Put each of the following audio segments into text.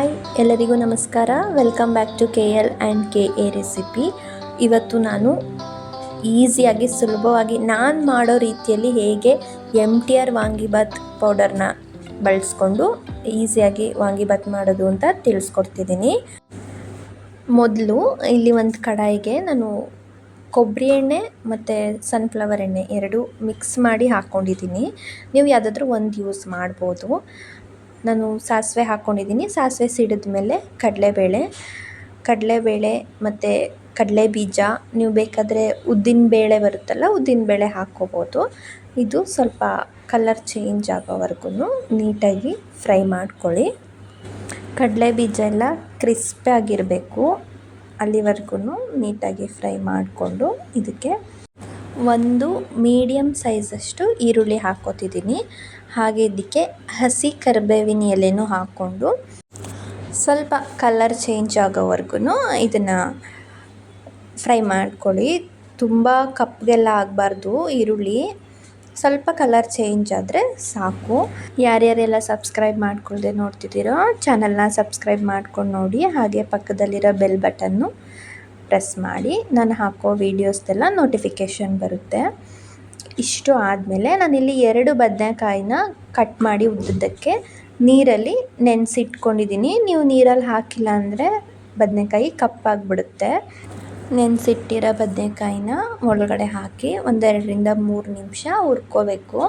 Hi ಎಲ್ಲರಿಗೂ ನಮಸ್ಕಾರ. Welcome back to KL&KA recipe. ಇವತ್ತು ನಾನು ಈಸಿಯಾಗಿ ಸುಲಭವಾಗಿ ನಾನು ಮಾಡೋ ರೀತಿಯಲ್ಲಿ ಹೇಗೆ MTR ವಾಂಗಿಬಾತ್ ಪೌಡರ್ನ ಬಳಸ್ಕೊಂಡು ಈಸಿಯಾಗಿ ವಾಂಗಿಬಾತ್ ಮಾಡೋದು ಅಂತ ತಿಳಿಸ್ಕೊಡ್ತಿದ್ದೀನಿ. ಮೊದಲು ಇಲ್ಲಿ ಒಂದು ಕಡಾಯಿಗೆ ನಾನು ಕೊಬ್ಬರಿ ಎಣ್ಣೆ ಮತ್ತು ಸನ್ಫ್ಲವರ್ ಎಣ್ಣೆ ಎರಡು ಮಿಕ್ಸ್ ಮಾಡಿ ಹಾಕ್ಕೊಂಡಿದ್ದೀನಿ. ನೀವು ಯಾವುದಾದ್ರೂ ಒಂದು ಯೂಸ್ ಮಾಡ್ಬೋದು. ನಾನು ಸಾಸಿವೆ ಹಾಕ್ಕೊಂಡಿದ್ದೀನಿ. ಸಾಸಿವೆ ಸಿಡಿದ ಮೇಲೆ ಕಡಲೆಬೇಳೆ ಮತ್ತು ಕಡಲೆ ಬೀಜ, ನೀವು ಬೇಕಾದರೆ ಉದ್ದಿನಬೇಳೆ ಬರುತ್ತಲ್ಲ, ಉದ್ದಿನಬೇಳೆ ಹಾಕ್ಕೋಬೋದು. ಇದು ಸ್ವಲ್ಪ ಕಲರ್ ಚೇಂಜ್ ಆಗೋವರೆಗೂ ನೀಟಾಗಿ ಫ್ರೈ ಮಾಡ್ಕೊಳ್ಳಿ. ಕಡಲೆ ಬೀಜ ಎಲ್ಲ ಕ್ರಿಸ್ಪಿಯಾಗಿರಬೇಕು, ಅಲ್ಲಿವರೆಗೂ ನೀಟಾಗಿ ಫ್ರೈ ಮಾಡಿಕೊಂಡು ಇದಕ್ಕೆ ಒಂದು ಮೀಡಿಯಮ್ ಸೈಜಷ್ಟು ಈರುಳ್ಳಿ ಹಾಕ್ಕೋತಿದ್ದೀನಿ. ಹಾಗೆ ಇದಕ್ಕೆ ಹಸಿ ಕರಿಬೇವಿನ ಎಲೆನೂ ಹಾಕ್ಕೊಂಡು ಸ್ವಲ್ಪ ಕಲರ್ ಚೇಂಜ್ ಆಗೋವರೆಗೂ ಇದನ್ನು ಫ್ರೈ ಮಾಡ್ಕೊಳ್ಳಿ. ತುಂಬ ಕಪ್ಪಗೆಲ್ಲ ಆಗಬಾರ್ದು ಈರುಳ್ಳಿ, ಸ್ವಲ್ಪ ಕಲರ್ ಚೇಂಜ್ ಆದರೆ ಸಾಕು. ಯಾರ್ಯಾರೆಲ್ಲ ಸಬ್ಸ್ಕ್ರೈಬ್ ಮಾಡ್ಕೊಳ್ಳದೆ ನೋಡ್ತಿದ್ದೀರೋ ಚಾನಲ್ನ ಸಬ್ಸ್ಕ್ರೈಬ್ ಮಾಡ್ಕೊಂಡು ನೋಡಿ. ಹಾಗೆ ಪಕ್ಕದಲ್ಲಿರೋ ಬೆಲ್ ಬಟನ್ನು ಪ್ರೆಸ್ ಮಾಡಿ, ನಾನು ಹಾಕೋ ವೀಡಿಯೋಸ್ದೆಲ್ಲ ನೋಟಿಫಿಕೇಷನ್ ಬರುತ್ತೆ. ಇಷ್ಟು ಆದಮೇಲೆ ನಾನಿಲ್ಲಿ 2 ಬದನೆಕಾಯಿನ ಕಟ್ ಮಾಡಿ ಉದ್ದುದ್ದಕ್ಕೆ ನೀರಲ್ಲಿ ನೆನೆಸಿಟ್ಕೊಂಡಿದ್ದೀನಿ. ನೀವು ನೀರಲ್ಲಿ ಹಾಕಿಲ್ಲ ಅಂದರೆ ಬದನೆಕಾಯಿ ಕಪ್ಪಾಗಿಬಿಡುತ್ತೆ. ನೆನೆಸಿಟ್ಟಿರೋ ಬದನೆಕಾಯಿನ ಒಳಗಡೆ ಹಾಕಿ 1-2-3 ನಿಮಿಷ ಹುರ್ಕೋಬೇಕು.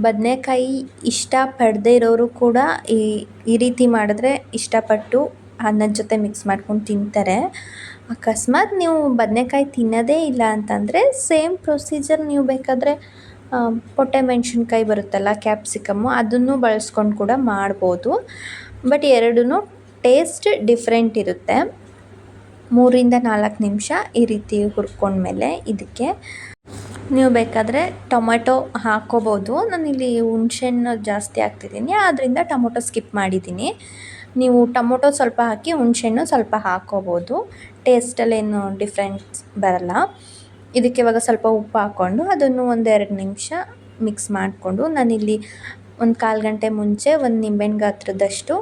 ಬದನೆಕಾಯಿ ಇಷ್ಟಪಡದೇ ಇರೋರು ಕೂಡ ಈ ರೀತಿ ಮಾಡಿದ್ರೆ ಇಷ್ಟಪಟ್ಟು ಅನ್ನದ ಜೊತೆ ಮಿಕ್ಸ್ ಮಾಡ್ಕೊಂಡು ತಿಂತಾರೆ. ಅಕಸ್ಮಾತ್ ನೀವು ಬದನೆಕಾಯಿ ತಿನ್ನೋದೇ ಇಲ್ಲ ಅಂತಂದರೆ ಸೇಮ್ ಪ್ರೊಸೀಜರ್ ನೀವು ಬೇಕಾದರೆ ಪೊಟ್ಟೆ ಮೆಣಸಿನ್ಕಾಯಿ ಬರುತ್ತಲ್ಲ, ಕ್ಯಾಪ್ಸಿಕಮ್ಮು, ಅದನ್ನು ಬಳಸ್ಕೊಂಡು ಕೂಡ ಮಾಡ್ಬೋದು. ಬಟ್ ಎರಡೂ ಟೇಸ್ಟ್ ಡಿಫ್ರೆಂಟ್ ಇರುತ್ತೆ. 3-4 ನಿಮಿಷ ಈ ರೀತಿ ಹುರ್ಕೊಂಡ್ಮೇಲೆ ಇದಕ್ಕೆ ನೀವು ಬೇಕಾದರೆ ಟೊಮೆಟೊ ಹಾಕ್ಕೋಬೋದು. ನಾನಿಲ್ಲಿ ಹುಣಸೆಹಣ್ಣು ಜಾಸ್ತಿ ಹಾಕ್ತಿದ್ದೀನಿ, ಆದ್ದರಿಂದ ಟೊಮೊಟೊ ಸ್ಕಿಪ್ ಮಾಡಿದ್ದೀನಿ. ನೀವು ಟೊಮೊಟೊ ಸ್ವಲ್ಪ ಹಾಕಿ ಹುಣಸೆಹಣ್ಣು ಸ್ವಲ್ಪ ಹಾಕ್ಕೋಬೋದು. ಟೇಸ್ಟಲ್ಲೇನು ಡಿಫ್ರೆನ್ಸ್ ಬರಲ್ಲ. ಇದಕ್ಕೆ ಇವಾಗ ಸ್ವಲ್ಪ ಉಪ್ಪು ಹಾಕ್ಕೊಂಡು ಅದನ್ನು 1-2 ನಿಮಿಷ ಮಿಕ್ಸ್ ಮಾಡಿಕೊಂಡು, ನಾನಿಲ್ಲಿ 1/4 ಗಂಟೆ ಮುಂಚೆ 1 ನಿಂಬೆಹಣ್ಣು ಗಾತ್ರದಷ್ಟು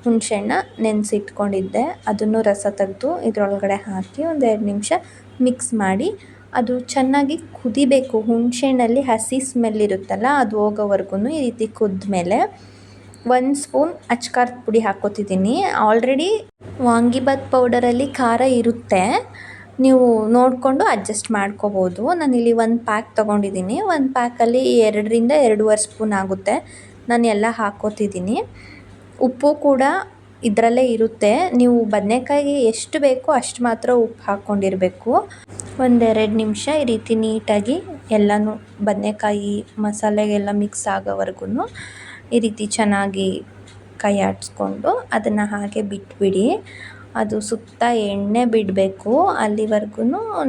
ಹುಣಸೆಹಣ್ಣ ನೆನೆಸಿಟ್ಕೊಂಡಿದ್ದೆ. ಅದನ್ನು ರಸ ತೆಗೆದು ಇದರೊಳಗಡೆ ಹಾಕಿ 1-2 ನಿಮಿಷ ಮಿಕ್ಸ್ ಮಾಡಿ ಅದು ಚೆನ್ನಾಗಿ ಕುದಿಬೇಕು. ಹುಣಸೆಹಣ್ಣಲ್ಲಿ ಹಸಿ ಸ್ಮೆಲ್ ಇರುತ್ತಲ್ಲ, ಅದು ಹೋಗೋವರೆಗೂ ಈ ರೀತಿ ಕುದ್ಮೇಲೆ 1 ಸ್ಪೂನ್ ಅಚ್ಕಾರದ ಪುಡಿ ಹಾಕ್ಕೋತಿದ್ದೀನಿ. ಆಲ್ರೆಡಿ ವಾಂಗಿಬಾತ್ ಪೌಡರಲ್ಲಿ ಖಾರ ಇರುತ್ತೆ, ನೀವು ನೋಡಿಕೊಂಡು ಅಡ್ಜಸ್ಟ್ ಮಾಡ್ಕೋಬೋದು. ನಾನಿಲ್ಲಿ 1 ಪ್ಯಾಕ್ ತೊಗೊಂಡಿದ್ದೀನಿ. 1 ಪ್ಯಾಕಲ್ಲಿ 2-2.5 ಸ್ಪೂನ್ ಆಗುತ್ತೆ. ನಾನು ಎಲ್ಲ ಹಾಕ್ಕೋತಿದ್ದೀನಿ. ಉಪ್ಪು ಕೂಡ ಇದರಲ್ಲೇ ಇರುತ್ತೆ. ನೀವು ಬದನೆಕಾಯಿಗೆ ಎಷ್ಟು ಬೇಕೋ ಅಷ್ಟು ಮಾತ್ರ ಉಪ್ಪು ಹಾಕ್ಕೊಂಡಿರಬೇಕು. 1-2 ನಿಮಿಷ ಈ ರೀತಿ ನೀಟಾಗಿ ಎಲ್ಲನೂ ಬದನೆಕಾಯಿ ಮಸಾಲೆಗೆಲ್ಲ ಮಿಕ್ಸ್ ಆಗೋವರೆಗೂ ಈ ರೀತಿ ಚೆನ್ನಾಗಿ ಕೈ ಆಡಿಸ್ಕೊಂಡು ಅದನ್ನು ಹಾಗೆ ಬಿಟ್ಬಿಡಿ. ಅದು ಸುತ್ತ ಎಣ್ಣೆ ಬಿಡಬೇಕು, ಅಲ್ಲಿವರೆಗೂ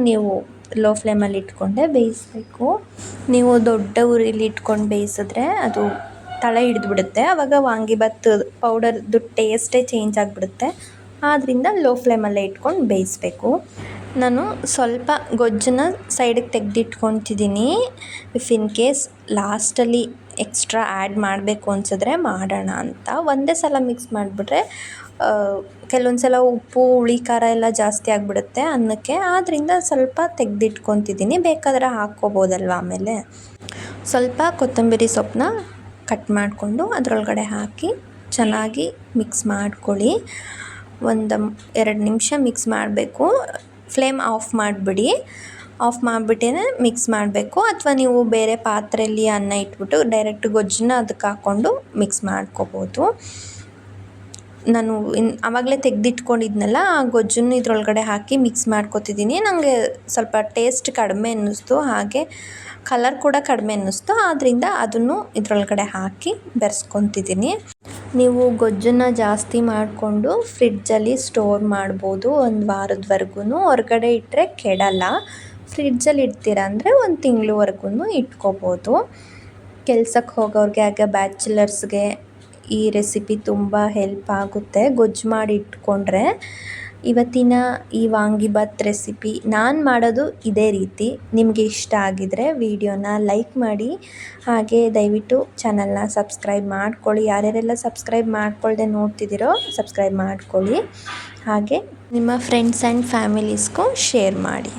ನೀವು ಲೋ ಫ್ಲೇಮಲ್ಲಿ ಇಟ್ಕೊಂಡೆ ಬೇಯಿಸಬೇಕು. ನೀವು ದೊಡ್ಡ ಉರಿಲಿ ಇಟ್ಕೊಂಡು ಬೇಯಿಸಿದ್ರೆ ಅದು ತಳ ಹಿಡಿದ್ಬಿಡುತ್ತೆ. ಆವಾಗ ವಾಂಗಿಬಾತ್ ಪೌಡರ್ದು ಟೇಸ್ಟೇ ಚೇಂಜ್ ಆಗಿಬಿಡುತ್ತೆ. ಆದ್ದರಿಂದ ಲೋ ಫ್ಲೇಮಲ್ಲೇ ಇಟ್ಕೊಂಡು ಬೇಯಿಸಬೇಕು. ನಾನು ಸ್ವಲ್ಪ ಗೊಜ್ಜನ್ನ ಸೈಡಿಗೆ ತೆಗೆದಿಟ್ಕೊತಿದ್ದೀನಿ. ಇಫ್ ಇನ್ ಕೇಸ್ ಲಾಸ್ಟಲ್ಲಿ ಎಕ್ಸ್ಟ್ರಾ ಆ್ಯಡ್ ಮಾಡಬೇಕು ಅನಿಸಿದ್ರೆ ಮಾಡೋಣ ಅಂತ. ಒಂದೇ ಸಲ ಮಿಕ್ಸ್ ಮಾಡಿಬಿಟ್ರೆ ಕೆಲವೊಂದು ಸಲ ಉಪ್ಪು ಹುಳಿ ಖಾರ ಎಲ್ಲ ಜಾಸ್ತಿ ಆಗಿಬಿಡುತ್ತೆ ಅನ್ನಕ್ಕೆ. ಆದ್ದರಿಂದ ಸ್ವಲ್ಪ ತೆಗೆದಿಟ್ಕೊತಿದ್ದೀನಿ, ಬೇಕಾದರೆ ಹಾಕ್ಕೋಬೋದಲ್ವ. ಆಮೇಲೆ ಸ್ವಲ್ಪ ಕೊತ್ತಂಬರಿ ಸೊಪ್ಪನ್ನ ಕಟ್ ಮಾಡಿಕೊಂಡು ಅದರೊಳಗಡೆ ಹಾಕಿ ಚೆನ್ನಾಗಿ ಮಿಕ್ಸ್ ಮಾಡ್ಕೊಳ್ಳಿ. 1-2 ನಿಮಿಷ ಮಿಕ್ಸ್ ಮಾಡಬೇಕು. ಫ್ಲೇಮ್ ಆಫ್ ಮಾಡಿಬಿಡಿ. ಆಫ್ ಮಾಡಿಬಿಟ್ಟೇ ಮಿಕ್ಸ್ ಮಾಡಬೇಕು. ಅಥವಾ ನೀವು ಬೇರೆ ಪಾತ್ರೆಯಲ್ಲಿ ಅನ್ನ ಇಟ್ಬಿಟ್ಟು ಡೈರೆಕ್ಟ್ ಗೊಜ್ಜನ್ನ ಅದಕ್ಕೆ ಹಾಕ್ಕೊಂಡು ಮಿಕ್ಸ್ ಮಾಡ್ಕೋಬೋದು. ನಾನು ಆವಾಗಲೇ ತೆಗೆದಿಟ್ಕೊಂಡಿದ್ನಲ್ಲ, ಆ ಗೊಜ್ಜನ್ನು ಇದರೊಳಗಡೆ ಹಾಕಿ ಮಿಕ್ಸ್ ಮಾಡ್ಕೊತಿದ್ದೀನಿ. ನನಗೆ ಸ್ವಲ್ಪ ಟೇಸ್ಟ್ ಕಡಿಮೆ ಅನ್ನಿಸ್ತು, ಹಾಗೆ ಕಲರ್ ಕೂಡ ಕಡಿಮೆ ಅನ್ನಿಸ್ತು. ಆದ್ದರಿಂದ ಅದನ್ನು ಇದರೊಳಗಡೆ ಹಾಕಿ ಬೆರೆಸ್ಕೊತಿದ್ದೀನಿ. ನೀವು ಗೊಜ್ಜನ್ನು ಜಾಸ್ತಿ ಮಾಡಿಕೊಂಡು ಫ್ರಿಡ್ಜಲ್ಲಿ ಸ್ಟೋರ್ ಮಾಡ್ಬೋದು 1 ವಾರದವರೆಗೂ. ಹೊರಗಡೆ ಇಟ್ಟರೆ ಕೆಡಲ್ಲ. ಫ್ರಿಡ್ಜಲ್ಲಿ ಇಡ್ತೀರ ಅಂದರೆ 1 ತಿಂಗಳವರೆಗೂ ಇಟ್ಕೋಬೋದು. ಕೆಲ್ಸಕ್ಕೆ ಹೋಗೋರಿಗೆ ಹಾಗೆ ಬ್ಯಾಚುಲರ್ಸ್ಗೆ ಈ ರೆಸಿಪಿ ತುಂಬ ಹೆಲ್ಪ್ ಆಗುತ್ತೆ. ಗೊಜ್ಜು ಮಾಡಿ ಇಟ್ಕೊಂಡ್ರೆ ಇವತ್ತಿನ ಈ ವಾಂಗಿಬಾತ್ ರೆಸಿಪಿ ನಾನು ಮಾಡೋದು ಇದೇ ರೀತಿ. ನಿಮಗೆ ಇಷ್ಟ ಆಗಿದರೆ ವಿಡಿಯೋನ ಲೈಕ್ ಮಾಡಿ, ಹಾಗೆ ದಯವಿಟ್ಟು ಚಾನಲ್ನ ಸಬ್ಸ್ಕ್ರೈಬ್ ಮಾಡ್ಕೊಳ್ಳಿ. ಯಾರ್ಯಾರೆಲ್ಲ ಸಬ್ಸ್ಕ್ರೈಬ್ ಮಾಡ್ಕೊಳ್ದೆ ನೋಡ್ತಿದ್ದೀರೋ ಸಬ್ಸ್ಕ್ರೈಬ್ ಮಾಡ್ಕೊಳ್ಳಿ. ಹಾಗೆ ನಿಮ್ಮ ಫ್ರೆಂಡ್ಸ್ ಆ್ಯಂಡ್ ಫ್ಯಾಮಿಲೀಸ್ಗೂ ಶೇರ್ ಮಾಡಿ.